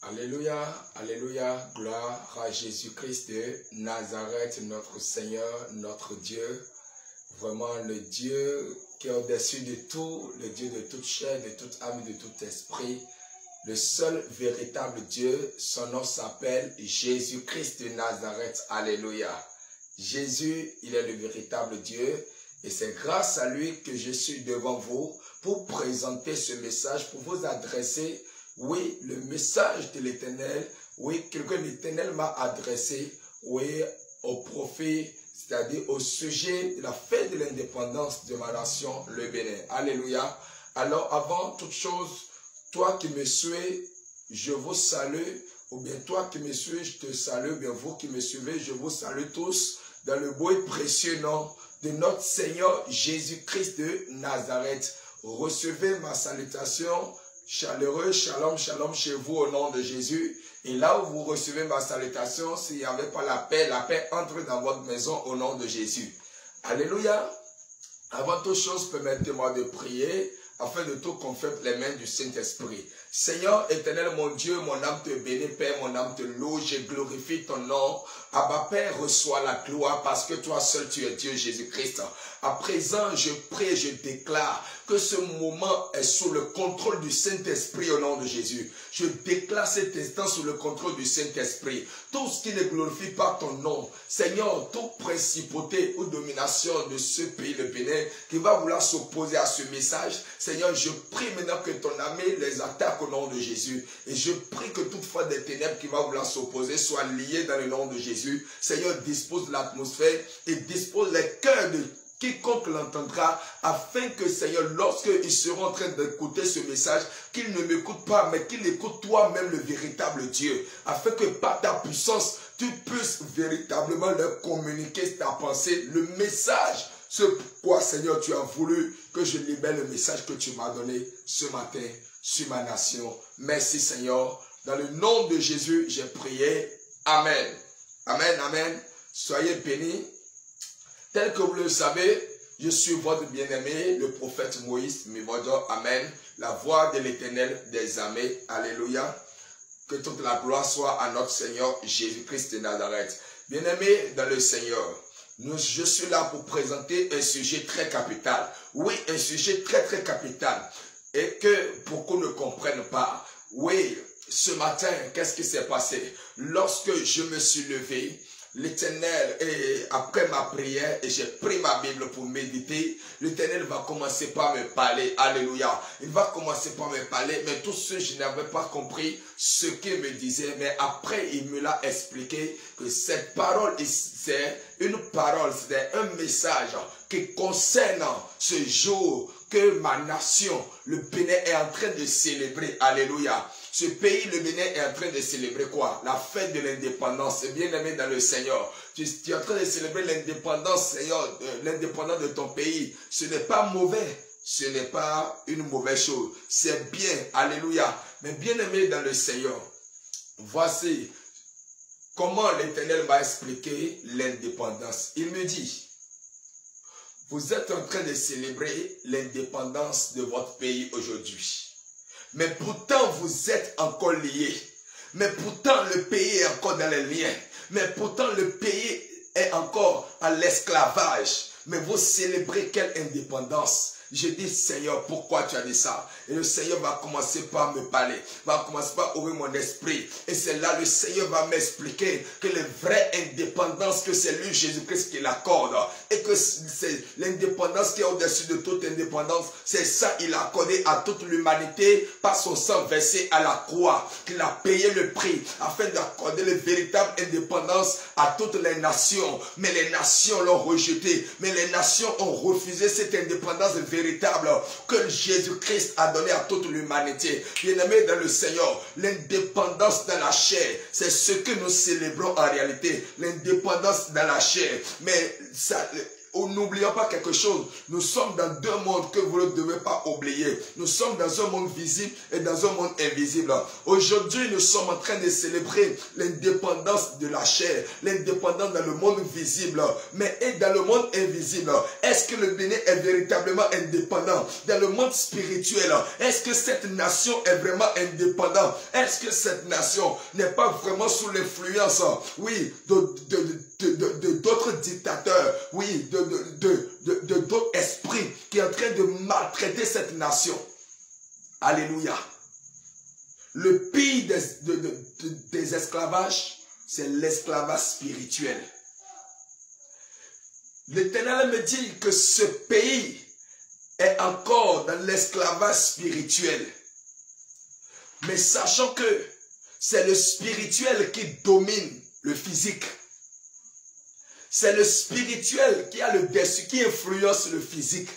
Alléluia, alléluia, gloire à Jésus-Christ de Nazareth, notre Seigneur, notre Dieu. Vraiment le Dieu qui est au-dessus de tout, le Dieu de toute chair, de toute âme, de tout esprit. Le seul véritable Dieu, son nom s'appelle Jésus-Christ de Nazareth. Alléluia. Jésus, il est le véritable Dieu. Et c'est grâce à lui que je suis devant vous pour présenter ce message, pour vous adresser, oui, le message de l'Éternel, oui, que l'Éternel m'a adressé, oui, au prophète, c'est-à-dire au sujet de la fête de l'indépendance de ma nation, le Bénin. Alléluia. Alors, avant toute chose, toi qui me suis, je vous salue, ou bien toi qui me suis, je te salue, ou bien vous qui me suivez, je vous salue tous, dans le beau et précieux nom de notre Seigneur Jésus-Christ de Nazareth. Recevez ma salutation chaleureuse, shalom, shalom chez vous au nom de Jésus. Et là où vous recevez ma salutation, s'il n'y avait pas la paix entre dans votre maison au nom de Jésus. Alléluia. Avant toute chose, permettez-moi de prier afin de tout confier les mains du Saint-Esprit. Seigneur éternel, mon Dieu, mon âme te bénit, Père, mon âme te loue, je glorifie ton nom. Abba Père, reçois la gloire parce que toi seul tu es Dieu Jésus-Christ. À présent, je prie, je déclare que ce moment est sous le contrôle du Saint-Esprit au nom de Jésus. Je déclare cet instant sous le contrôle du Saint-Esprit. Tout ce qui ne glorifie pas ton nom, Seigneur, toute principauté ou domination de ce pays, le Bénin, qui va vouloir s'opposer à ce message, Seigneur, je prie maintenant que ton armée les attaque au nom de Jésus. Et je prie que toute foi des ténèbres qui va vouloir s'opposer soit liée dans le nom de Jésus. Seigneur, dispose l'atmosphère et dispose les cœurs de quiconque l'entendra, afin que, Seigneur, lorsqu'ils seront en train d'écouter ce message, qu'ils ne m'écoutent pas, mais qu'ils écoutent toi-même le véritable Dieu, afin que par ta puissance, tu puisses véritablement leur communiquer ta pensée, le message. Ce pourquoi, Seigneur, tu as voulu que je libère le message que tu m'as donné ce matin sur ma nation. Merci, Seigneur. Dans le nom de Jésus, j'ai prié. Amen. Amen, amen. Soyez bénis. Tel que vous le savez, je suis votre bien-aimé, le prophète Moïse Mivodo. Amen. La voix de l'Éternel des armées. Alléluia. Que toute la gloire soit à notre Seigneur Jésus-Christ de Nazareth. Bien-aimé dans le Seigneur, je suis là pour présenter un sujet très capital. Oui, un sujet très très capital. Et que beaucoup ne comprennent pas. Oui, ce matin, qu'est-ce qui s'est passé? Lorsque je me suis levé, l'Éternel, et après ma prière, et j'ai pris ma Bible pour méditer, l'Éternel va commencer par me parler. Alléluia. Il va commencer par me parler, mais tout ce, je n'avais pas compris ce qu'il me disait. Mais après, il me l'a expliqué que cette parole, c'est une parole, c'est un message qui concerne ce jour que ma nation, le Bénin, est en train de célébrer. Alléluia. Ce pays, le Bénin, est en train de célébrer quoi? La fête de l'indépendance. Bien aimé dans le Seigneur. Tu es en train de célébrer l'indépendance, Seigneur, l'indépendance de ton pays. Ce n'est pas mauvais. Ce n'est pas une mauvaise chose. C'est bien. Alléluia. Mais bien aimé dans le Seigneur, voici comment l'Éternel m'a expliqué l'indépendance. Il me dit, vous êtes en train de célébrer l'indépendance de votre pays aujourd'hui. Mais pourtant, vous êtes encore liés. Mais pourtant, le pays est encore dans les liens. Mais pourtant, le pays est encore à l'esclavage. Mais vous célébrez quelle indépendance? Je dis, Seigneur, pourquoi tu as dit ça? Et le Seigneur va commencer par me parler, va commencer par ouvrir mon esprit. Et c'est là, le Seigneur va m'expliquer que la vraie indépendance, que c'est lui, Jésus-Christ, qui l'accorde. Et que c'est l'indépendance qui est au-dessus de toute indépendance. C'est ça, il a accordé à toute l'humanité par son sang versé à la croix. Qu'il a payé le prix afin d'accorder la véritable indépendance à toutes les nations. Mais les nations l'ont rejeté. Mais les nations ont refusé cette indépendance véritable que Jésus-Christ a donné à toute l'humanité. Bien-aimés dans le Seigneur, l'indépendance dans la chair, c'est ce que nous célébrons en réalité. L'indépendance dans la chair. Mais ça, n'oublions pas quelque chose. Nous sommes dans deux mondes que vous ne devez pas oublier. Nous sommes dans un monde visible et dans un monde invisible. Aujourd'hui, nous sommes en train de célébrer l'indépendance de la chair, l'indépendance dans le monde visible. Mais et dans le monde invisible, est-ce que le Bénin est véritablement indépendant? Dans le monde spirituel, est-ce que cette nation est vraiment indépendante? Est-ce que cette nation n'est pas vraiment sous l'influence, oui, d'autres dictateurs, oui, d'autres esprits qui sont en train de maltraiter cette nation? Alléluia. Le pire des esclavages, c'est l'esclavage spirituel. L'Éternel me dit que ce pays est encore dans l'esclavage spirituel. Mais sachant que c'est le spirituel qui domine le physique. C'est le spirituel qui a le dessus, qui influence le physique.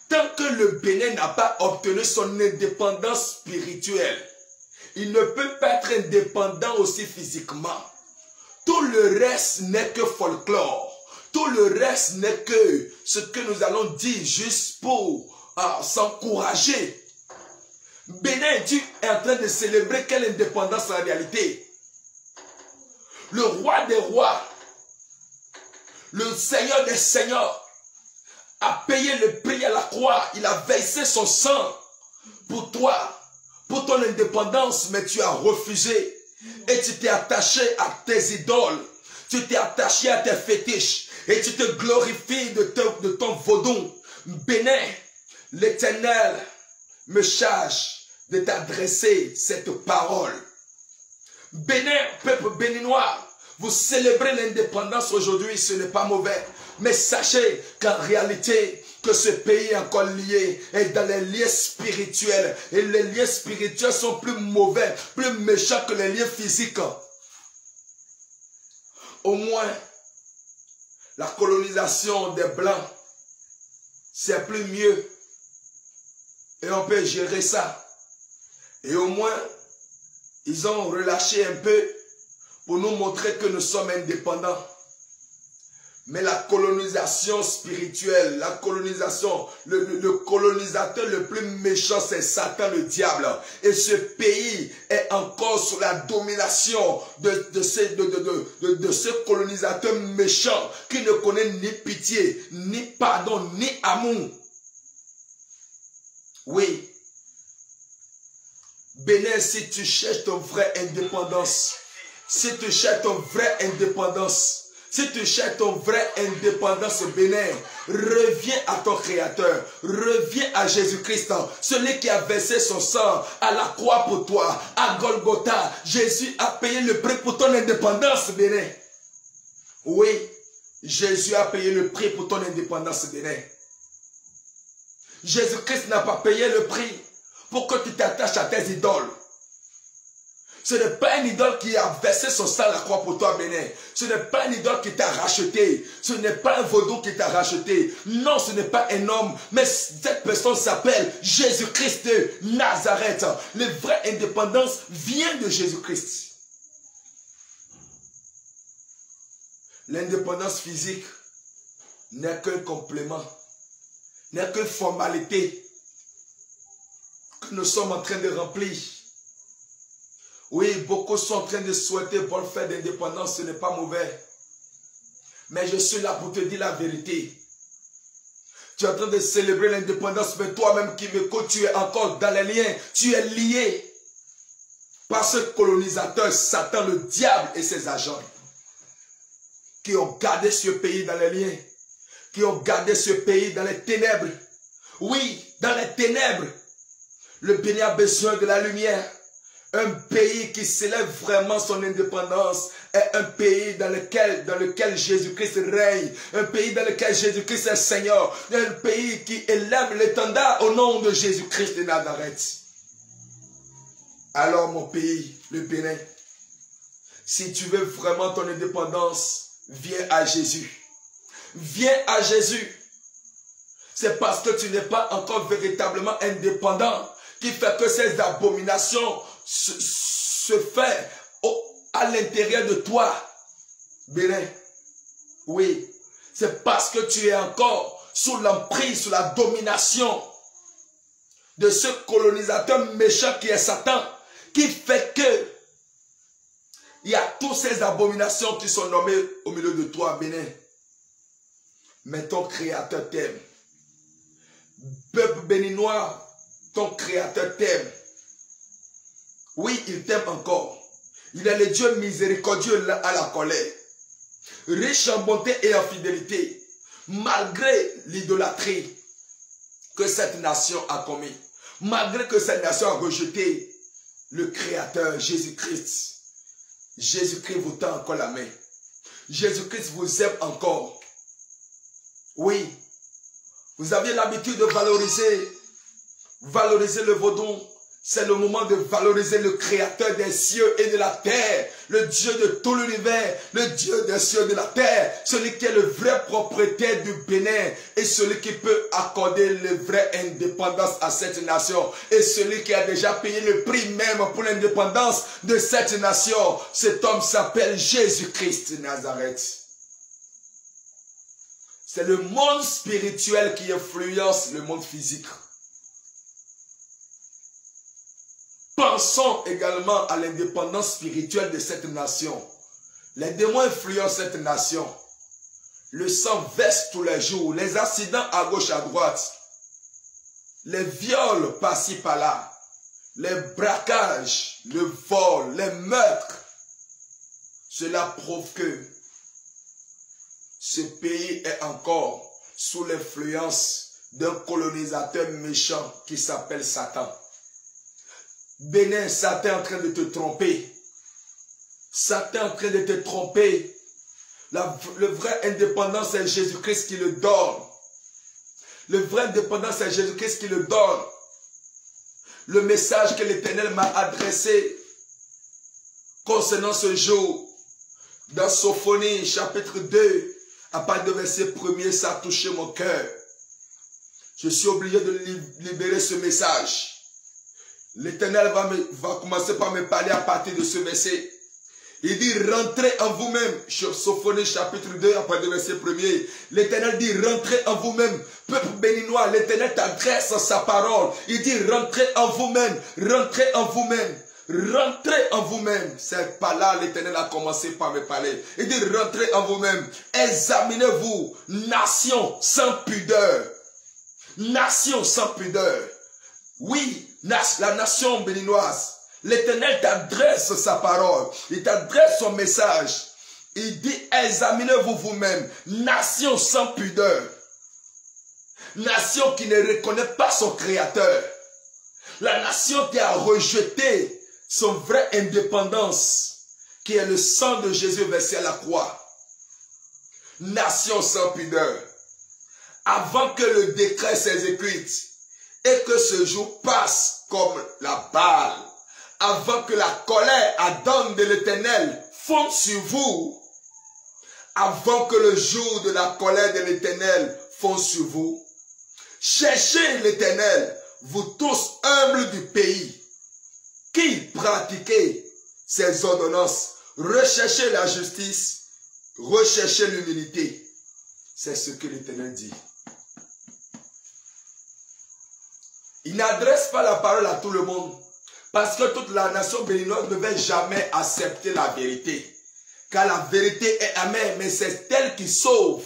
Tant que le Bénin n'a pas obtenu son indépendance spirituelle, il ne peut pas être indépendant aussi physiquement. Tout le reste n'est que folklore. Tout le reste n'est que ce que nous allons dire juste pour s'encourager. Bénin est en train de célébrer quelle indépendance en réalité? Le roi des rois, le Seigneur des seigneurs, a payé le prix à la croix. Il a versé son sang pour toi, pour ton indépendance, mais tu as refusé. Et tu t'es attaché à tes idoles. Tu t'es attaché à tes fétiches. Et tu te glorifies de ton vaudou. Bénin, l'Éternel me charge de t'adresser cette parole. Bénin, peuple béninois, vous célébrez l'indépendance aujourd'hui, ce n'est pas mauvais. Mais sachez qu'en réalité, que ce pays est encore lié, est dans les liens spirituels. Et les liens spirituels sont plus mauvais, plus méchants que les liens physiques. Au moins, la colonisation des Blancs, c'est plus mieux. Et on peut gérer ça. Et au moins, ils ont relâché un peu pour nous montrer que nous sommes indépendants. Mais la colonisation spirituelle, la colonisation, le colonisateur le plus méchant, c'est Satan, le diable. Et ce pays est encore sous la domination de ce colonisateur méchant qui ne connaît ni pitié, ni pardon, ni amour. Oui. Bénin, si tu cherches ton vraie indépendance, si tu cherches ton vraie indépendance, si tu cherches ton vrai indépendance, Bénin, reviens à ton Créateur, reviens à Jésus-Christ, celui qui a versé son sang à la croix pour toi, à Golgotha. Jésus a payé le prix pour ton indépendance, Bénin. Oui, Jésus a payé le prix pour ton indépendance, Bénin. Jésus-Christ n'a pas payé le prix pour que tu t'attaches à tes idoles. Ce n'est pas une idole qui a versé son sang à la croix pour toi, Bénin. Ce n'est pas une idole qui t'a racheté. Ce n'est pas un vaudou qui t'a racheté. Non, ce n'est pas un homme. Mais cette personne s'appelle Jésus-Christ de Nazareth. La vraie indépendance vient de Jésus-Christ. L'indépendance physique n'est qu'un complément, n'est qu'une formalité que nous sommes en train de remplir. Oui, beaucoup sont en train de souhaiter pour le faire d'indépendance, ce n'est pas mauvais. Mais je suis là pour te dire la vérité. Tu es en train de célébrer l'indépendance, mais toi-même qui m'écoutes, tu es encore dans les liens. Tu es lié par ce colonisateur, Satan, le diable et ses agents, qui ont gardé ce pays dans les liens, qui ont gardé ce pays dans les ténèbres. Oui, dans les ténèbres. Le Bénin a besoin de la lumière. Un pays qui célèbre vraiment son indépendance est un pays dans lequel Jésus-Christ règne. Un pays dans lequel Jésus-Christ est Seigneur. Un pays qui élève l'étendard au nom de Jésus-Christ de Nazareth. Alors mon pays, le Bénin, si tu veux vraiment ton indépendance, viens à Jésus. Viens à Jésus. C'est parce que tu n'es pas encore véritablement indépendant qui fait que ces abominations se fait à l'intérieur de toi. Bénin, oui, C'est parce que tu es encore sous l'emprise, sous la domination de ce colonisateur méchant qui est Satan, qui fait que il y a toutes ces abominations qui sont nommées au milieu de toi, Bénin. Mais ton Créateur t'aime. Peuple béninois, ton Créateur t'aime. Oui, il t'aime encore. Il est le Dieu miséricordieux à la colère, riche en bonté et en fidélité, malgré l'idolâtrie que cette nation a commis, malgré que cette nation a rejeté le Créateur Jésus-Christ. Jésus-Christ vous tend encore la main. Jésus-Christ vous aime encore. Oui, vous aviez l'habitude de valoriser le vaudou. C'est le moment de valoriser le Créateur des cieux et de la terre, le Dieu de tout l'univers, le Dieu des cieux et de la terre, celui qui est le vrai propriétaire du Bénin et celui qui peut accorder la vraie indépendance à cette nation et celui qui a déjà payé le prix même pour l'indépendance de cette nation. Cet homme s'appelle Jésus-Christ de Nazareth. C'est le monde spirituel qui influence le monde physique. Pensons également à l'indépendance spirituelle de cette nation. Les démons influencent cette nation. Le sang verse tous les jours. Les accidents à gauche, à droite. Les viols par-ci, par-là. Les braquages, le vol, les meurtres. Cela prouve que ce pays est encore sous l'influence d'un colonisateur méchant qui s'appelle Satan. Bénin, Satan est en train de te tromper. Satan est en train de te tromper. Le vrai indépendance, c'est Jésus-Christ qui le donne. Le vrai indépendance, c'est Jésus-Christ qui le donne. Le message que l'Éternel m'a adressé concernant ce jour, dans Sophonie, chapitre 2, à partir de verset 1er, ça a touché mon cœur. Je suis obligé de libérer ce message. L'Éternel va commencer par me parler à partir de ce verset. Il dit, rentrez en vous-même. Sophonie chapitre 2, à partir du verset 1er. L'Éternel dit, rentrez en vous-même. Peuple béninois, l'Éternel t'adresse sa parole. Il dit, rentrez en vous-même. Rentrez en vous-même. Rentrez en vous-même. C'est par là l'Éternel a commencé par me parler. Il dit, rentrez en vous-même. Examinez-vous, nation sans pudeur. Nation sans pudeur. Oui, la nation béninoise, l'Éternel t'adresse sa parole, il t'adresse son message. Il dit, examinez-vous vous-même, nation sans pudeur. Nation qui ne reconnaît pas son Créateur. La nation qui a rejeté son vraie indépendance, qui est le sang de Jésus versé à la croix. Nation sans pudeur. Avant que le décret s'exécute, et que ce jour passe comme la balle, avant que la colère ardente de l'Éternel fonde sur vous, avant que le jour de la colère de l'Éternel fonde sur vous, cherchez l'Éternel, vous tous humbles du pays, qui pratiquez ses ordonnances, recherchez la justice, recherchez l'humilité. C'est ce que l'Éternel dit. Il n'adresse pas la parole à tout le monde. Parce que toute la nation béninoise ne va jamais accepter la vérité. Car la vérité est amère, mais c'est elle qui sauve.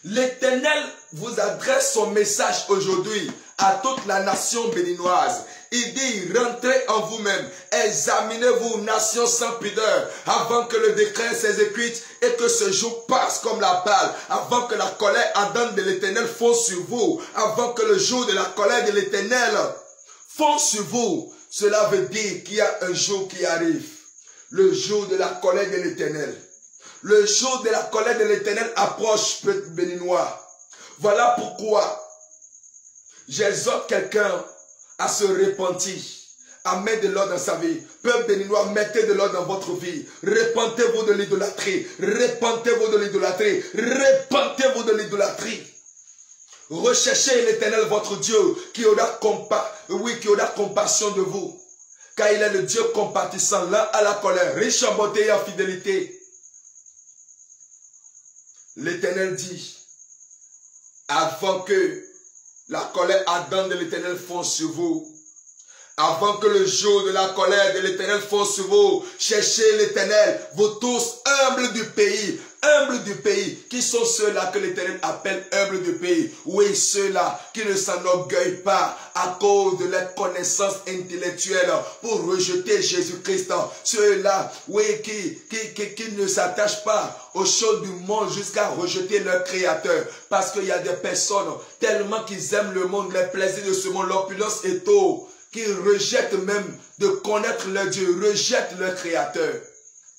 L'Éternel vous adresse son message aujourd'hui à toute la nation béninoise. Il dit, rentrez en vous-même, examinez-vous, nation sans pudeur, avant que le décret s'exécute et que ce jour passe comme la balle, avant que la colère ardente de l'Éternel fonde sur vous, avant que le jour de la colère de l'Éternel fonde sur vous. Cela veut dire qu'il y a un jour qui arrive, le jour de la colère de l'Éternel. Le jour de la colère de l'Éternel approche, peuple béninois. Voilà pourquoi j'exhorte quelqu'un à se repentir, à mettre de l'ordre dans sa vie. Peuple béninois, mettez de l'ordre dans votre vie. Repentez-vous de l'idolâtrie. Repentez-vous de l'idolâtrie. Repentez-vous de l'idolâtrie. Recherchez l'Éternel, votre Dieu, qui aura compassion de vous. Car il est le Dieu compatissant, lent à la colère, riche en bonté et en fidélité. l'Éternel dit, avant que la colère ardente de l'Éternel fonde sur vous, avant que le jour de la colère de l'Éternel fonde sur vous, cherchez l'Éternel, vous tous humbles du pays, qui sont ceux-là que l'Éternel appelle humbles du pays. Oui, ceux-là qui ne s'enorgueillent pas à cause de leur connaissance intellectuelle pour rejeter Jésus-Christ. Ceux-là, oui, qui ne s'attachent pas aux choses du monde jusqu'à rejeter leur Créateur. Parce qu'il y a des personnes, tellement qu'ils aiment le monde, les plaisirs de ce monde, l'opulence et tout, qui rejettent même de connaître leur Dieu, rejettent leur Créateur.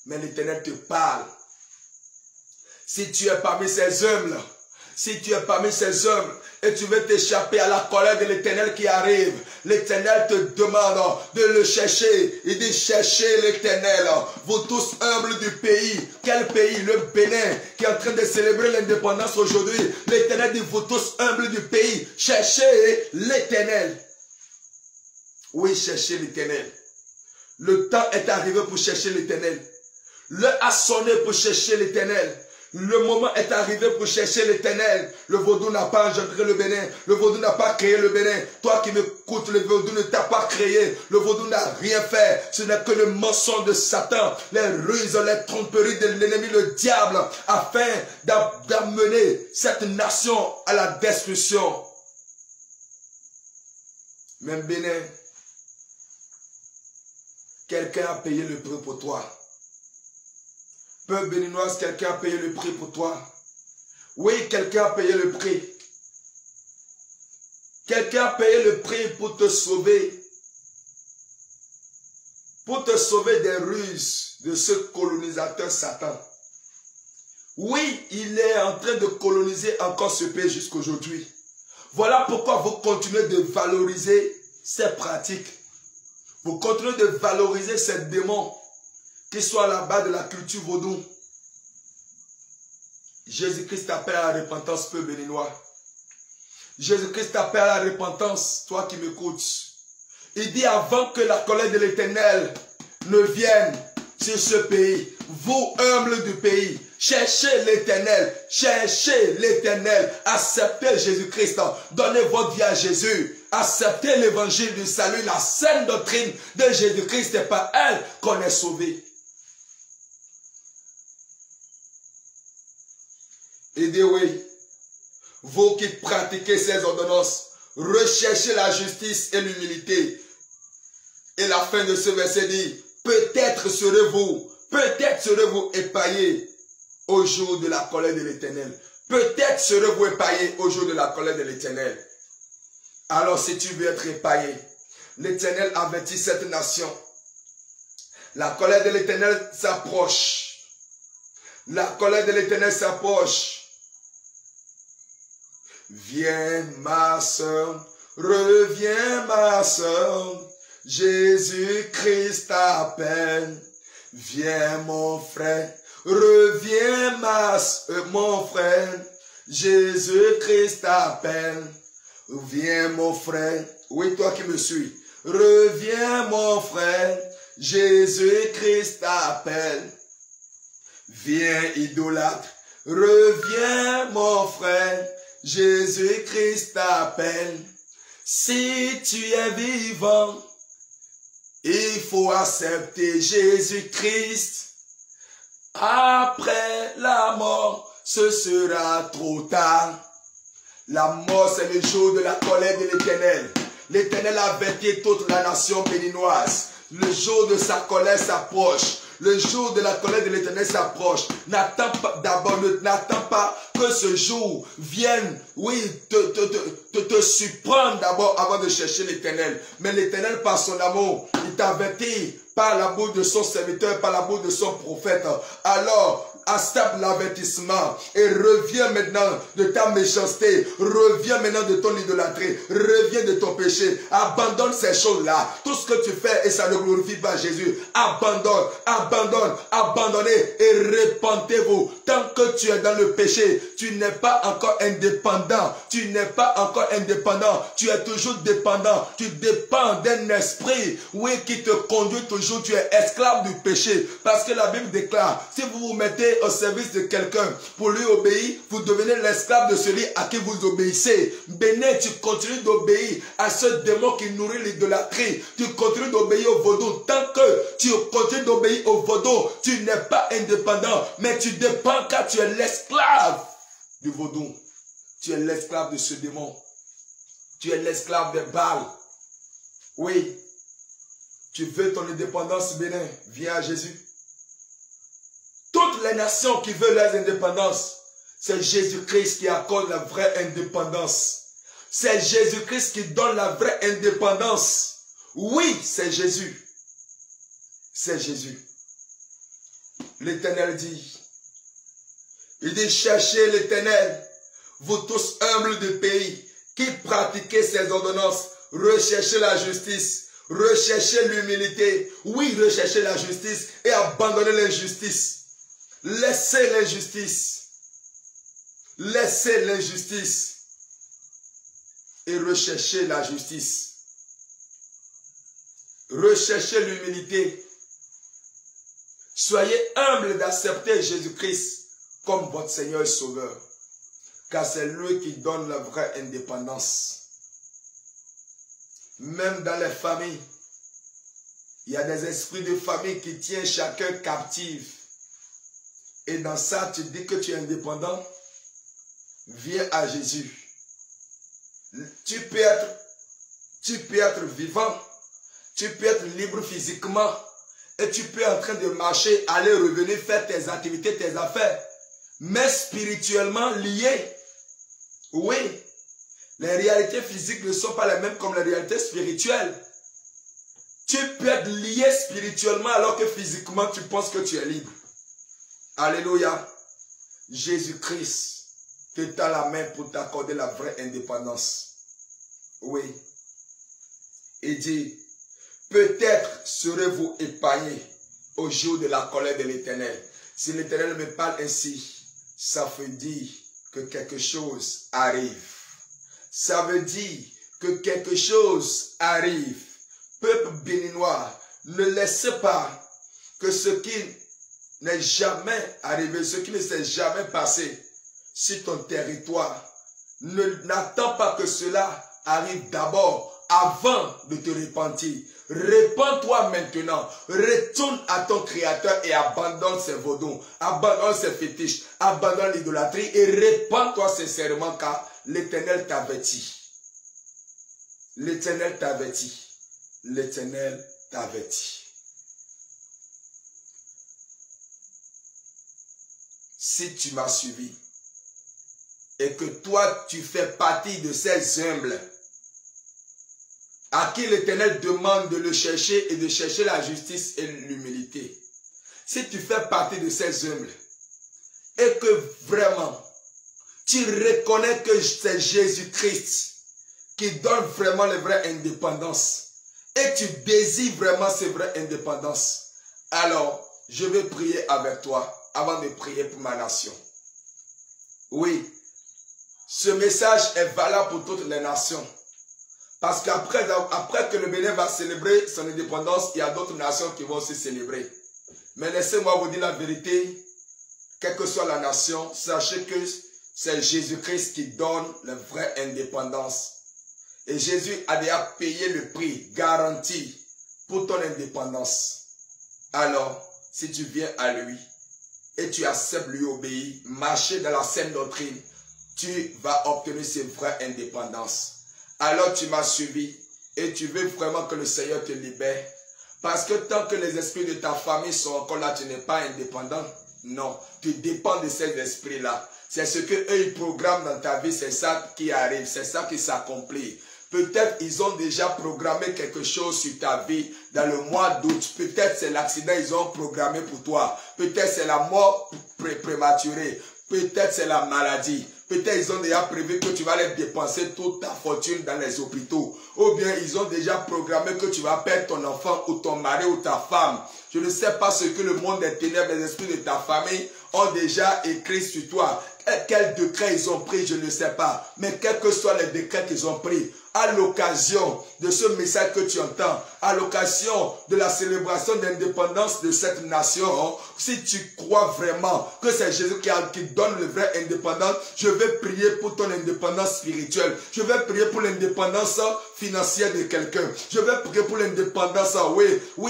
Mais l'Éternel te parle. Si tu es parmi ces hommes-là, si tu es parmi ces hommes et tu veux t'échapper à la colère de l'Éternel qui arrive, l'Éternel te demande de le chercher. Il dit cherchez l'Éternel, vous tous humbles du pays. Quel pays? Le Bénin qui est en train de célébrer l'indépendance aujourd'hui. L'Éternel dit vous tous humbles du pays, cherchez l'Éternel. Oui, cherchez l'Éternel. Le temps est arrivé pour chercher l'Éternel. L'heure a sonné pour chercher l'Éternel. Le moment est arrivé pour chercher l'Éternel. Le vaudou n'a pas engendré le Bénin. Le vaudou n'a pas créé le Bénin. Toi qui m'écoutes, le vaudou ne t'a pas créé. Le vaudou n'a rien fait. Ce n'est que le mensonge de Satan, les ruses, les tromperies de l'ennemi, le diable, afin d'amener cette nation à la destruction. Même Bénin, quelqu'un a payé le prix pour toi. Peuple béninois, quelqu'un a payé le prix pour toi. Oui, quelqu'un a payé le prix. Quelqu'un a payé le prix pour te sauver. Pour te sauver des ruses de ce colonisateur Satan. Oui, il est en train de coloniser encore ce pays jusqu'aujourd'hui. Voilà pourquoi vous continuez de valoriser ces pratiques. Vous continuez de valoriser ces démons qui sont à la base de la culture vaudou. Jésus-Christ t'appelle à la repentance, peuple béninois. Jésus-Christ t'appelle à la repentance, toi qui m'écoutes. Il dit avant que la colère de l'Éternel ne vienne sur ce pays, vous humbles du pays, cherchez l'Éternel, acceptez Jésus-Christ, donnez votre vie à Jésus, acceptez l'évangile du salut, la saine doctrine de Jésus-Christ, c'est par elle qu'on est sauvé. Il dit oui, vous qui pratiquez ces ordonnances, recherchez la justice et l'humilité. Et la fin de ce verset dit, peut-être serez-vous épargnés au jour de la colère de l'Éternel. Peut-être serez-vous épargnés au jour de la colère de l'Éternel. Alors si tu veux être épargné, l'Éternel avertit cette nation. La colère de l'Éternel s'approche. La colère de l'Éternel s'approche. Viens ma soeur, reviens ma soeur, Jésus-Christ t'appelle. Viens mon frère, reviens mon frère, Jésus-Christ t'appelle. Viens mon frère, oui toi qui me suis, reviens mon frère, Jésus-Christ t'appelle. Viens idolâtre, reviens mon frère, Jésus-Christ t'appelle. Si tu es vivant, il faut accepter Jésus-Christ. Après la mort, ce sera trop tard. La mort, c'est le jour de la colère de l'Éternel. L'Éternel avertit toute la nation béninoise. Le jour de sa colère s'approche. Le jour de la colère de l'Éternel s'approche. N'attends pas d'abord, n'attends pas que ce jour vienne, oui, te surprendre d'abord avant de chercher l'Éternel. Mais l'Éternel, par son amour, il t'avertit par la bouche de son serviteur, par la bouche de son prophète. Alors, accepte l'avertissement et reviens maintenant de ta méchanceté, reviens maintenant de ton idolâtrie, reviens de ton péché, abandonne ces choses-là, tout ce que tu fais et ça ne glorifie pas Jésus, abandonnez et repentez-vous. Tant que tu es dans le péché, tu n'es pas encore indépendant, tu es toujours dépendant, tu dépends d'un esprit, oui, qui te conduit toujours, tu es esclave du péché, parce que la Bible déclare, si vous vous mettez mettez au service de quelqu'un pour lui obéir, vous devenez l'esclave de celui à qui vous obéissez. Bénin, tu continues d'obéir à ce démon qui nourrit l'idolâtrie. Tu continues d'obéir au vaudou. Tant que tu continues d'obéir au vaudou, tu n'es pas indépendant, mais tu dépends car tu es l'esclave du vaudou. Tu es l'esclave de ce démon. Tu es l'esclave des Baal. Oui. Tu veux ton indépendance, Bénin, viens à Jésus. Toutes les nations qui veulent leur indépendance, c'est Jésus-Christ qui accorde la vraie indépendance. C'est Jésus-Christ qui donne la vraie indépendance. Oui, c'est Jésus. C'est Jésus. L'Éternel dit, il dit, cherchez l'Éternel, vous tous humbles du pays, qui pratiquez ses ordonnances, recherchez la justice. Recherchez l'humilité. Oui, recherchez la justice et abandonnez l'injustice. Laissez l'injustice. Laissez l'injustice et recherchez la justice. Recherchez l'humilité. Soyez humbles d'accepter Jésus-Christ comme votre Seigneur et Sauveur. Car c'est lui qui donne la vraie indépendance. Même dans les familles, il y a des esprits de famille qui tiennent chacun captif. Et dans ça, tu dis que tu es indépendant. Viens à Jésus. Tu peux être vivant. Tu peux être libre physiquement. Et tu peux être en train de marcher, aller, revenir, faire tes activités, tes affaires. Mais spirituellement lié. Oui. Les réalités physiques ne sont pas les mêmes comme les réalités spirituelles. Tu peux être lié spirituellement alors que physiquement tu penses que tu es libre. Alléluia. Jésus-Christ te tend la main pour t'accorder la vraie indépendance. Oui. Il dit, peut-être serez-vous épargnés au jour de la colère de l'Éternel. Si l'Éternel me parle ainsi, ça veut dire que quelque chose arrive. Ça veut dire que quelque chose arrive. Peuple béninois, ne laissez pas que ce qui n'est jamais arrivé, ce qui ne s'est jamais passé sur ton territoire, n'attends pas que cela arrive d'abord avant de te repentir. Répands-toi maintenant, retourne à ton Créateur et abandonne ses vaudous, abandonne ses fétiches, abandonne l'idolâtrie et répands-toi sincèrement car l'Éternel t'avertit. L'Éternel t'avertit. L'Éternel t'avertit. Si tu m'as suivi et que toi tu fais partie de ces humbles à qui l'Éternel demande de le chercher et de chercher la justice et l'humilité. Si tu fais partie de ces humbles et que vraiment tu reconnais que c'est Jésus-Christ qui donne vraiment la vraie indépendance et tu désires vraiment cette vraie indépendance, alors je vais prier avec toi avant de prier pour ma nation. Oui, ce message est valable pour toutes les nations. Parce qu'après que le Bénin va célébrer son indépendance, il y a d'autres nations qui vont aussi célébrer. Mais laissez-moi vous dire la vérité, quelle que soit la nation, sachez que c'est Jésus-Christ qui donne la vraie indépendance. Et Jésus a déjà payé le prix garanti pour ton indépendance. Alors, si tu viens à lui et tu acceptes lui obéir, marcher dans la saine doctrine, tu vas obtenir cette vraie indépendance. Alors tu m'as suivi et tu veux vraiment que le Seigneur te libère. Parce que tant que les esprits de ta famille sont encore là, tu n'es pas indépendant. Non, tu dépends de ces esprits-là. C'est ce qu'eux ils programment dans ta vie, c'est ça qui arrive, c'est ça qui s'accomplit. Peut-être ils ont déjà programmé quelque chose sur ta vie dans le mois d'août. Peut-être c'est l'accident qu'ils ont programmé pour toi. Peut-être c'est la mort prématurée. Peut-être c'est la maladie. Peut-être ils ont déjà prévu que tu vas aller dépenser toute ta fortune dans les hôpitaux. Ou bien ils ont déjà programmé que tu vas perdre ton enfant ou ton mari ou ta femme. Je ne sais pas ce que le monde des ténèbres, les esprits de ta famille ont déjà écrit sur toi. Quel décret ils ont pris, je ne sais pas. Mais quels que soient les décrets qu'ils ont pris, à l'occasion de ce message que tu entends, à l'occasion de la célébration d'indépendance de cette nation, si tu crois vraiment que c'est Jésus qui donne le vrai indépendance, je vais prier pour ton indépendance spirituelle. Je vais prier pour l'indépendance financière de quelqu'un. Je vais prier pour l'indépendance, pour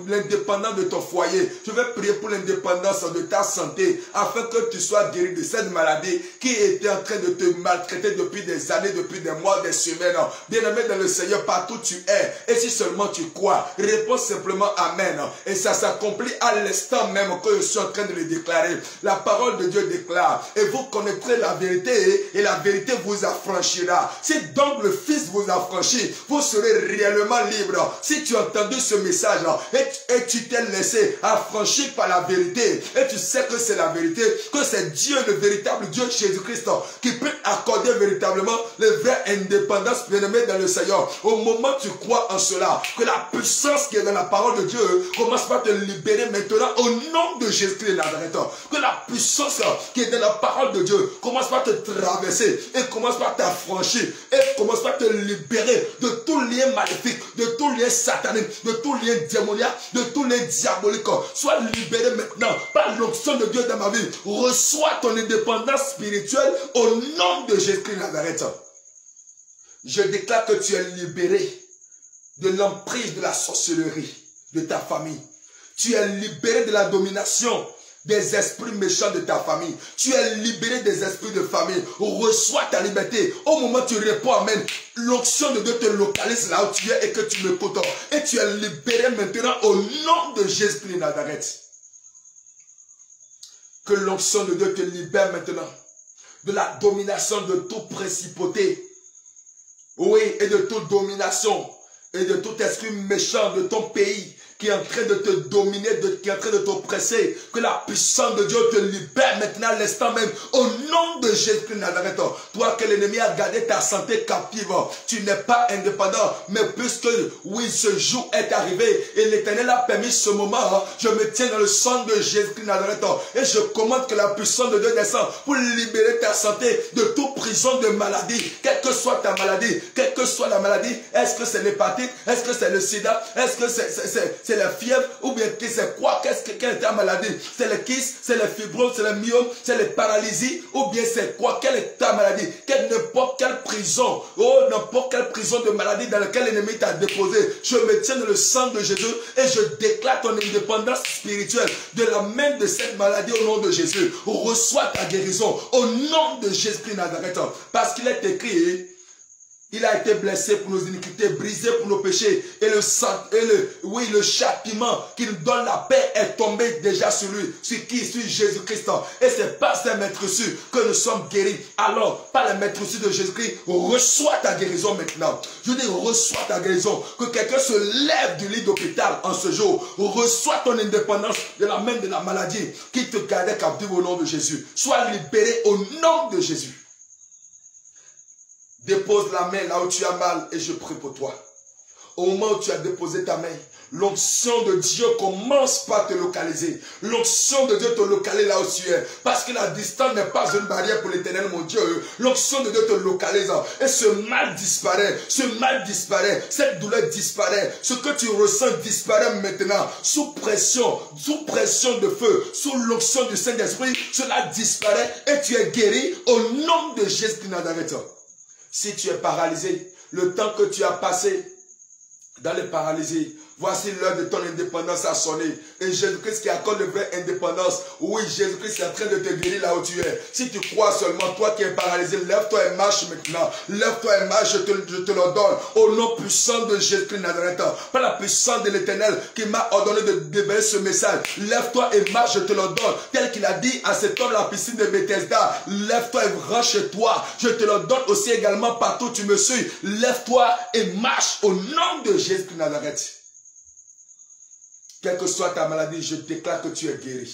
l'indépendance de ton foyer. Je vais prier pour l'indépendance de ta santé, afin que tu sois guéri de cette maladie qui était en train de te maltraiter depuis des années, depuis des mois, des semaines. Bien-aimé dans le Seigneur, partout où tu es, et si seulement tu crois, réponds simplement Amen. Et ça s'accomplit à l'instant même que je suis en train de le déclarer. La parole de Dieu déclare, et vous connaîtrez la vérité, et la vérité vous affranchira. Si donc le Fils vous affranchit, vous serez réellement libre. Si tu as entendu ce message, et tu t'es laissé affranchir par la vérité, et tu sais que c'est la vérité, que c'est Dieu, le véritable Dieu Jésus-Christ, qui peut accorder véritablement le vrai indépendance, bien-aimé dans le Seigneur. Au moment où tu crois en cela, que la puissance qui est dans la parole de Dieu commence par te libérer maintenant au nom de Jésus-Christ de Nazareth. Que la puissance qui est dans la parole de Dieu commence par te traverser et commence par t'affranchir et commence par te libérer de tout lien maléfique, de tout lien satanique, de tout lien démoniaque, de tout lien diabolique. Sois libéré maintenant par l'onction de Dieu dans ma vie. Reçois ton indépendance spirituelle au nom de Jésus-Christ de Nazareth. Je déclare que tu es libéré de l'emprise de la sorcellerie de ta famille. Tu es libéré de la domination des esprits méchants de ta famille. Tu es libéré des esprits de famille. Reçois ta liberté. Au moment où tu réponds Amen, l'onction de Dieu te localise là où tu es et que tu me côtoies. Et tu es libéré maintenant au nom de Jésus-Christ de Nazareth. Que l'onction de Dieu te libère maintenant de la domination de toute principauté. Oui, et de toute domination et de tout esprit méchant de ton pays qui est en train de te dominer, qui est en train de t'oppresser. Que la puissance de Dieu te libère maintenant à l'instant même. Au nom de Jésus-Christ de Nazareth. Toi que l'ennemi a gardé ta santé captive, tu n'es pas indépendant. Mais puisque, oui, ce jour est arrivé et l'Éternel a permis ce moment, je me tiens dans le sang de Jésus-Christ de Nazareth. Et je commande que la puissance de Dieu descende pour libérer ta santé de toute prison de maladie. Quelle que soit ta maladie, quelle que soit la maladie, est-ce que c'est l'hépatite, est-ce que c'est le sida, est-ce que c'est la fièvre, ou bien c'est quoi, quelle est ta maladie? C'est le kyste, c'est le fibrome, c'est le myome, c'est la paralysie, ou bien c'est quoi? Quelle est ta maladie? N'importe quelle prison, n'importe quelle prison de maladie dans laquelle l'ennemi t'a déposé, je me tiens dans le sang de Jésus et je déclare ton indépendance spirituelle de la main de cette maladie au nom de Jésus. Reçois ta guérison au nom de Jésus-Christ de Nazareth, parce qu'il est écrit, il a été blessé pour nos iniquités, brisé pour nos péchés. Et le châtiment qui nous donne la paix est tombé déjà sur lui. Sur qui? Sur Jésus-Christ. Et c'est par ces maîtresses que nous sommes guéris. Alors, par la maîtresses de Jésus-Christ, reçois ta guérison maintenant. Je dis, reçois ta guérison. Que quelqu'un se lève du lit d'hôpital en ce jour. Reçois ton indépendance de la main de la maladie qui te gardait captif au nom de Jésus. Sois libéré au nom de Jésus. Dépose la main là où tu as mal et je prie pour toi. Au moment où tu as déposé ta main, l'onction de Dieu commence par te localiser. L'onction de Dieu te localise là où tu es. Parce que la distance n'est pas une barrière pour l'Éternel, mon Dieu. L'onction de Dieu te localise. Et ce mal disparaît. Ce mal disparaît. Cette douleur disparaît. Ce que tu ressens disparaît maintenant. Sous pression de feu, sous l'onction du Saint-Esprit, cela disparaît et tu es guéri au nom de Jésus de Nazareth. Si tu es paralysé, le temps que tu as passé dans les paralysés, voici l'heure de ton indépendance a sonné. Et Jésus-Christ qui accorde la vraie indépendance. Oui, Jésus-Christ est en train de te guérir là où tu es. Si tu crois seulement, toi qui es paralysé, lève-toi et marche maintenant. Lève-toi et marche, je te le donne. Au nom puissant de Jésus-Christ Nazareth. Par la puissance de l'Éternel qui m'a ordonné de déverser ce message. Lève-toi et marche, je te le donne. Tel qu'il a dit à cet homme à la piscine de Bethesda. Lève-toi et rentre chez toi. Je te le donne aussi également partout où tu me suis. Lève-toi et marche au nom de Jésus-Christ Nazareth. Quelle que soit ta maladie, je déclare que tu es guéri.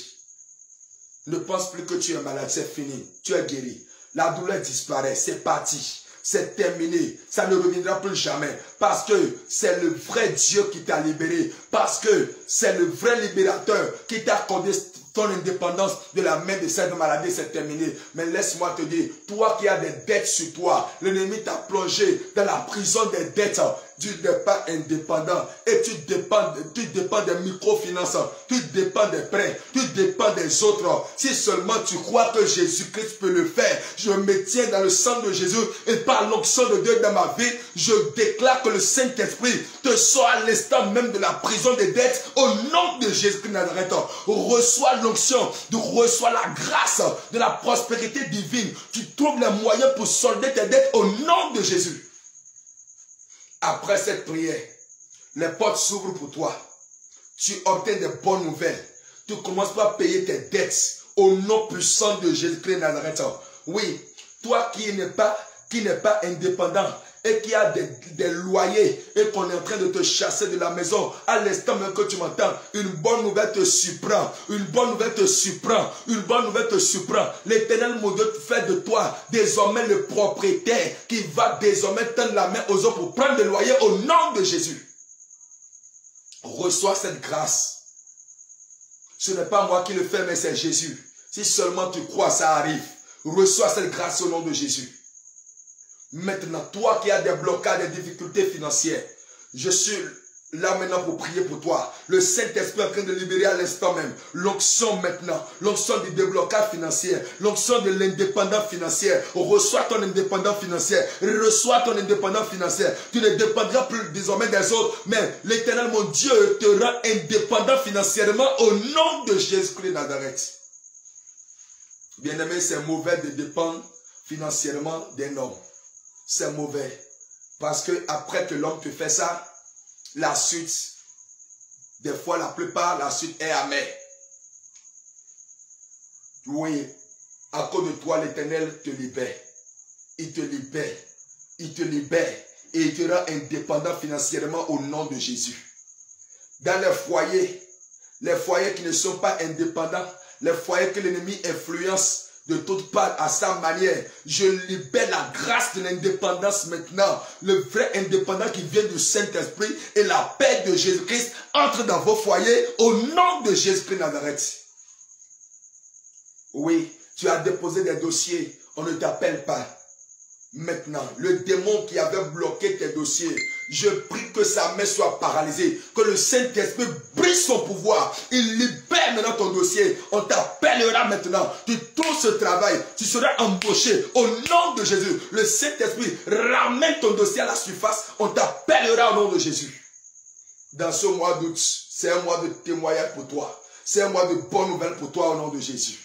Ne pense plus que tu es malade, c'est fini. Tu es guéri. La douleur disparaît, c'est parti. C'est terminé. Ça ne reviendra plus jamais. Parce que c'est le vrai Dieu qui t'a libéré. Parce que c'est le vrai libérateur qui t'a accordé ton indépendance de la main de cette maladie, c'est terminé. Mais laisse-moi te dire, toi qui as des dettes sur toi, l'ennemi t'a plongé dans la prison des dettes. Tu n'es pas indépendant et tu dépends des microfinances, tu dépends des prêts, tu dépends des autres. Si seulement tu crois que Jésus-Christ peut le faire, je me tiens dans le sang de Jésus et par l'onction de Dieu dans ma vie, je déclare que le Saint-Esprit te sort à l'instant même de la prison des dettes au nom de Jésus-Christ Nazareth. Reçois l'onction, reçois la grâce de la prospérité divine. Tu trouves les moyens pour solder tes dettes au nom de Jésus. Après cette prière, les portes s'ouvrent pour toi. Tu obtiens des bonnes nouvelles. Tu commences par payer tes dettes au nom puissant de Jésus-Christ Nazareth. Oui, toi qui n'es pas indépendant et qui a des loyers et qu'on est en train de te chasser de la maison, à l'instant même que tu m'entends, une bonne nouvelle te surprend, une bonne nouvelle te surprend, une bonne nouvelle te surprend. L'Éternel mon Dieu fait de toi désormais le propriétaire qui va désormais tendre la main aux autres pour prendre le loyer au nom de Jésus. Reçois cette grâce. Ce n'est pas moi qui le fais, mais c'est Jésus. Si seulement tu crois, ça arrive. Reçois cette grâce au nom de Jésus. Maintenant, toi qui as des blocages, des difficultés financières, je suis là maintenant pour prier pour toi. Le Saint-Esprit est en train de libérer à l'instant même l'onction maintenant, l'onction du déblocage financier, l'onction de l'indépendance financière. Reçois ton indépendance financière, reçois ton indépendance financière. Tu ne dépendras plus désormais des autres, mais l'Éternel mon Dieu te rend indépendant financièrement au nom de Jésus-Christ Nazareth. Bien-aimé, c'est mauvais de dépendre financièrement d'un homme. C'est mauvais. Parce que après que l'homme te fait ça, la suite, des fois, la plupart, la suite est amère. Oui, à cause de toi, l'Éternel te libère. Il te libère. Il te libère. Et il te rend indépendant financièrement au nom de Jésus. Dans les foyers qui ne sont pas indépendants, les foyers que l'ennemi influence de toutes parts à sa manière, je libère la grâce de l'indépendance maintenant. Le vrai indépendant qui vient du Saint-Esprit et la paix de Jésus-Christ entre dans vos foyers au nom de Jésus-Christ Nazareth. Oui, tu as déposé des dossiers, on ne t'appelle pas. Maintenant, le démon qui avait bloqué tes dossiers, je prie que sa main soit paralysée, que le Saint-Esprit brise son pouvoir. Il libère maintenant ton dossier. On t'appellera maintenant. Tu trouves ce travail, tu seras embauché au nom de Jésus. Le Saint-Esprit ramène ton dossier à la surface. On t'appellera au nom de Jésus. Dans ce mois d'août, c'est un mois de témoignage pour toi. C'est un mois de bonnes nouvelles pour toi au nom de Jésus.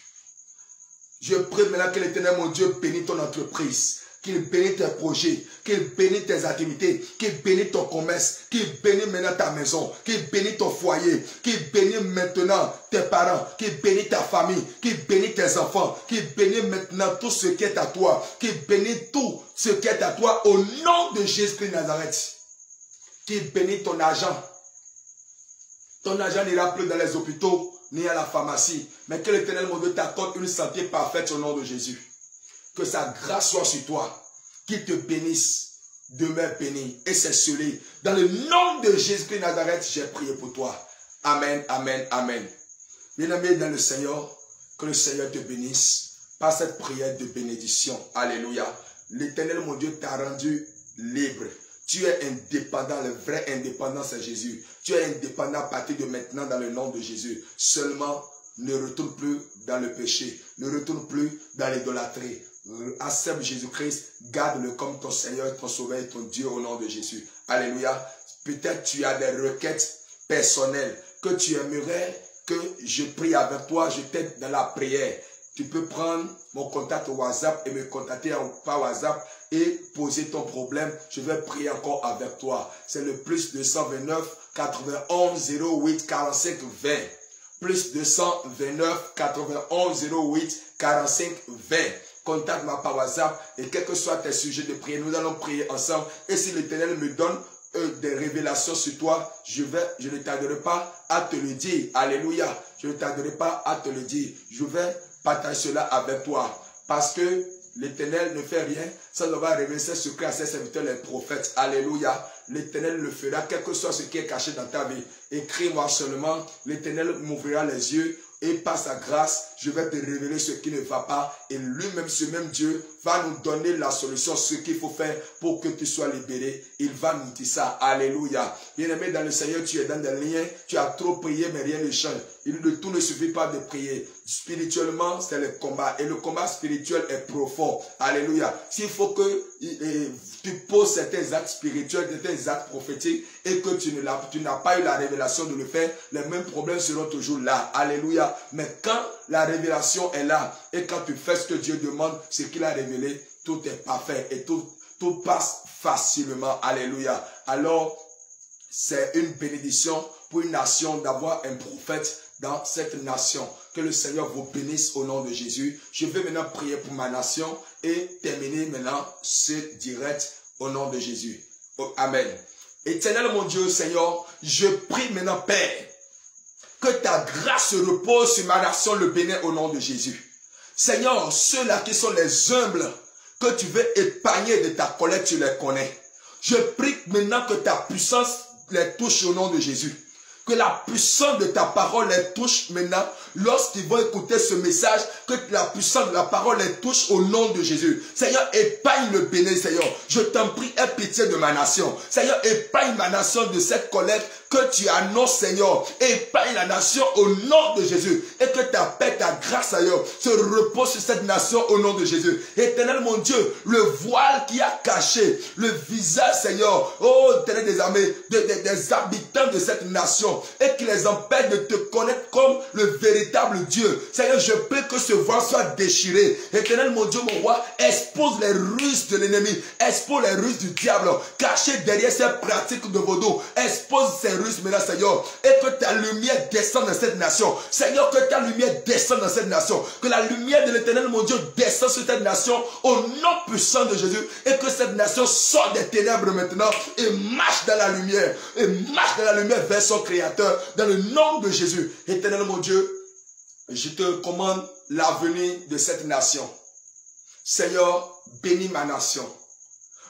Je prie maintenant que l'Éternel, mon Dieu, bénisse ton entreprise. Qu'il bénisse tes projets, qu'il bénisse tes activités, qu'il bénisse ton commerce, qu'il bénisse maintenant ta maison, qu'il bénisse ton foyer, qu'il bénisse maintenant tes parents, qu'il bénisse ta famille, qu'il bénisse tes enfants, qu'il bénisse maintenant tout ce qui est à toi, qu'il bénisse tout ce qui est à toi au nom de Jésus-Christ Nazareth. Qu'il bénisse ton argent. Ton argent n'ira plus dans les hôpitaux ni à la pharmacie, mais que l'Éternel mon Dieu t'accorde une santé parfaite au nom de Jésus. Que sa grâce soit sur toi, qu'il te bénisse, demeure béni et c'est scellé. Dans le nom de Jésus-Christ Nazareth, j'ai prié pour toi. Amen, amen, amen. Bien-aimé dans le Seigneur, que le Seigneur te bénisse par cette prière de bénédiction. Alléluia. L'Éternel, mon Dieu, t'a rendu libre. Tu es indépendant, le vrai indépendant, c'est Jésus. Tu es indépendant à partir de maintenant dans le nom de Jésus. Seulement, ne retourne plus dans le péché. Ne retourne plus dans l'idolâtrie. Accepte Jésus-Christ, garde-le comme ton Seigneur, ton Sauveur et ton Dieu au nom de Jésus. Alléluia. Peut-être tu as des requêtes personnelles que tu aimerais que je prie avec toi, je t'aide dans la prière. Tu peux prendre mon contact au WhatsApp et me contacter par WhatsApp et poser ton problème. Je vais prier encore avec toi. C'est le plus 229 91 08 45 20. Plus 229 91 08 45 20. Contacte-moi par WhatsApp et quels que soient tes sujets de prière, nous allons prier ensemble. Et si l'Éternel me donne des révélations sur toi, je ne tarderai pas à te le dire. Alléluia. Je ne tarderai pas à te le dire. Je vais partager cela avec toi. Parce que l'Éternel ne fait rien sans avoir révélé ses secrets à ses serviteurs, les prophètes. Alléluia. L'Éternel le fera, quel que soit ce qui est caché dans ta vie. Écris-moi seulement. L'Éternel m'ouvrira les yeux et par sa grâce, je vais te révéler ce qui ne va pas et lui-même, ce même Dieu, va nous donner la solution, ce qu'il faut faire pour que tu sois libéré. Il va nous dire ça. Alléluia. Bien-aimé dans le Seigneur, tu es dans des liens, tu as trop prié, mais rien ne change. Tout ne suffit pas de prier. Spirituellement, c'est le combat. Et le combat spirituel est profond. Alléluia. S'il faut que tu poses certains actes spirituels, certains actes prophétiques, et que tu n'as pas eu la révélation de le faire, les mêmes problèmes seront toujours là. Alléluia. Mais quand la révélation est là, et quand tu fais ce que Dieu demande, ce qu'il a révélé, tout est parfait et tout passe facilement. Alléluia. Alors, c'est une bénédiction pour une nation d'avoir un prophète dans cette nation. Que le Seigneur vous bénisse au nom de Jésus. Je vais maintenant prier pour ma nation et terminer maintenant ce direct au nom de Jésus. Amen. Éternel mon Dieu, Seigneur, je prie maintenant, Père, que ta grâce repose sur ma nation, le Bénin, au nom de Jésus. Seigneur, ceux-là qui sont les humbles, que tu veux épargner de ta colère, tu les connais. Je prie maintenant que ta puissance les touche au nom de Jésus. Que la puissance de ta parole les touche maintenant. Lorsqu'ils vont écouter ce message, que la puissance de la parole les touche au nom de Jésus. Seigneur, épargne le Bénin, Seigneur. Je t'en prie, aie pitié de ma nation. Seigneur, épargne ma nation de cette colère que tu annonces, Seigneur. Épargne la nation au nom de Jésus. Et que ta paix, ta grâce, Seigneur, se repose sur cette nation au nom de Jésus. Éternel, mon Dieu, le voile qui a caché le visage, Seigneur, oh, Éternel des armées, des habitants de cette nation, et qui les empêche de te connaître comme le véritable Dieu. Seigneur, je prie que ce voile soit déchiré. Éternel, mon Dieu, mon roi, expose les ruses de l'ennemi, expose les ruses du diable, caché derrière ces pratiques de vaudou, expose ces ruses maintenant, Seigneur, et que ta lumière descende dans cette nation. Seigneur, que ta lumière descende dans cette nation, que la lumière de l'Éternel, mon Dieu, descende sur cette nation au nom puissant de Jésus, et que cette nation sorte des ténèbres maintenant et marche dans la lumière, vers son Créateur, dans le nom de Jésus. Éternel, mon Dieu, je te commande l'avenir de cette nation. Seigneur, bénis ma nation.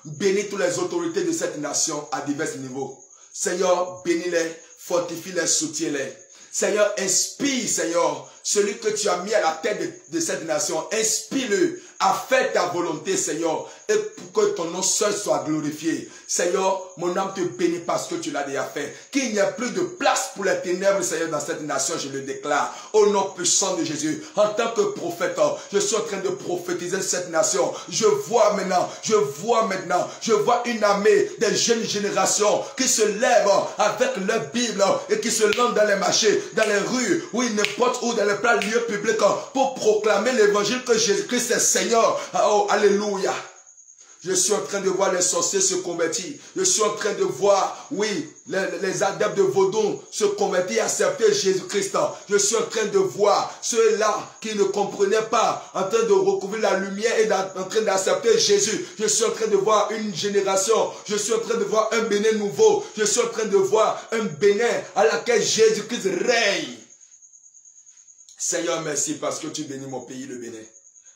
Bénis toutes les autorités de cette nation à divers niveaux. Seigneur, bénis-les, fortifie-les, soutiens-les. Seigneur, inspire, Seigneur, celui que tu as mis à la tête de cette nation. Inspire-le à faire ta volonté, Seigneur, et pour que ton nom seul soit glorifié. Seigneur, mon âme te bénit parce que tu l'as déjà fait. Qu'il n'y ait plus de place pour les ténèbres, Seigneur, dans cette nation, je le déclare. Au nom puissant de Jésus, en tant que prophète, je suis en train de prophétiser cette nation. Je vois une armée des jeunes générations qui se lèvent avec leur Bible et qui se lancent dans les marchés, dans les rues, oui, n'importe où, dans les plats lieux publics, pour proclamer l'évangile que Jésus-Christ est Seigneur. Oh, alléluia. Je suis en train de voir les sorciers se convertir. Je suis en train de voir, oui, les adeptes de Vaudon se convertir et accepter Jésus-Christ. Je suis en train de voir ceux-là qui ne comprenaient pas, en train de recouvrir la lumière et en train d'accepter Jésus. Je suis en train de voir une génération. Je suis en train de voir un Bénin nouveau. Je suis en train de voir un Bénin à laquelle Jésus-Christ règne. Seigneur, merci parce que tu bénis mon pays, le Bénin.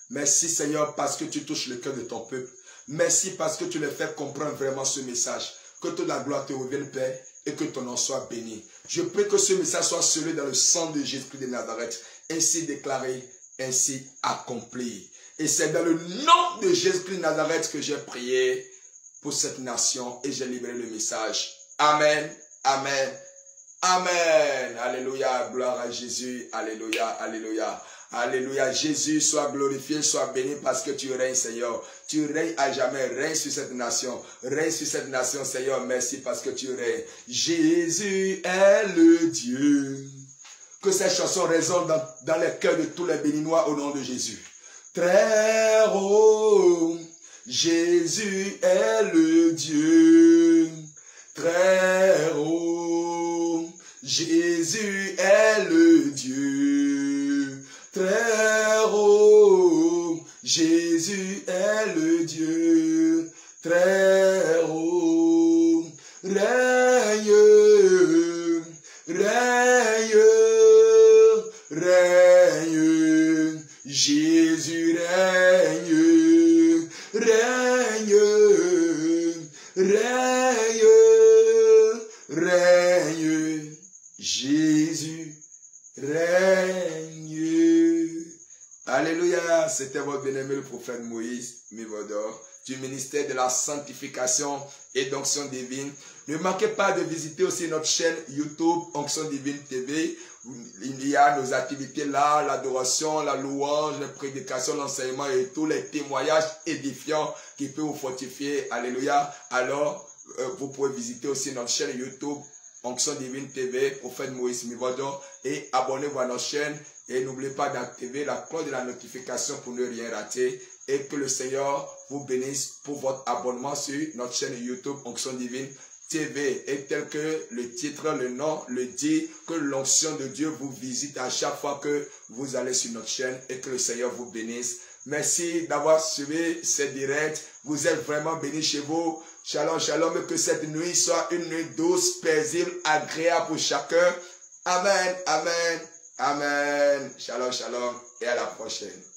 Merci, Seigneur, parce que tu touches le cœur de ton peuple. Merci parce que tu les fais comprendre vraiment ce message. Que toute la gloire te revienne, Père, et que ton nom soit béni. Je prie que ce message soit scellé dans le sang de Jésus-Christ de Nazareth. Ainsi déclaré, ainsi accompli. Et c'est dans le nom de Jésus-Christ de Nazareth que j'ai prié pour cette nation et j'ai libéré le message. Amen, amen, amen. Alléluia, gloire à Jésus. Alléluia, alléluia. Alléluia, Jésus, sois glorifié, sois béni parce que tu règnes, Seigneur. Tu règnes à jamais, règne sur cette nation. Règne sur cette nation, Seigneur. Merci parce que tu règnes. Jésus est le Dieu. Que cette chanson résonne dans les cœurs de tous les Béninois au nom de Jésus. Très haut, Jésus est le Dieu. Très haut, Jésus est le Dieu. Très haut, Jésus est le Dieu. Très haut, règne, règne, règne. Jésus règne, règne, règne, règne. Jésus règne. Alléluia, c'était votre bien-aimé le prophète Moïse Mivodor du ministère de la sanctification et d'onction divine. Ne manquez pas de visiter aussi notre chaîne YouTube Onction Divine TV. Il y a nos activités là, l'adoration, la louange, la prédication, l'enseignement et tous les témoignages édifiants qui peuvent vous fortifier. Alléluia. Alors, vous pouvez visiter aussi notre chaîne YouTube Onction Divine TV, prophète Moïse Mivodor, et abonnez-vous à notre chaîne et n'oubliez pas d'activer la cloche de la notification pour ne rien rater et que le Seigneur vous bénisse pour votre abonnement sur notre chaîne YouTube Onction Divine TV. Et tel que le titre, le nom le dit, que l'onction de Dieu vous visite à chaque fois que vous allez sur notre chaîne et que le Seigneur vous bénisse. Merci d'avoir suivi cette direct. Vous êtes vraiment bénis chez vous. Shalom, shalom, et que cette nuit soit une nuit douce, paisible, agréable pour chacun. Amen, amen, amen. Shalom, shalom, et à la prochaine.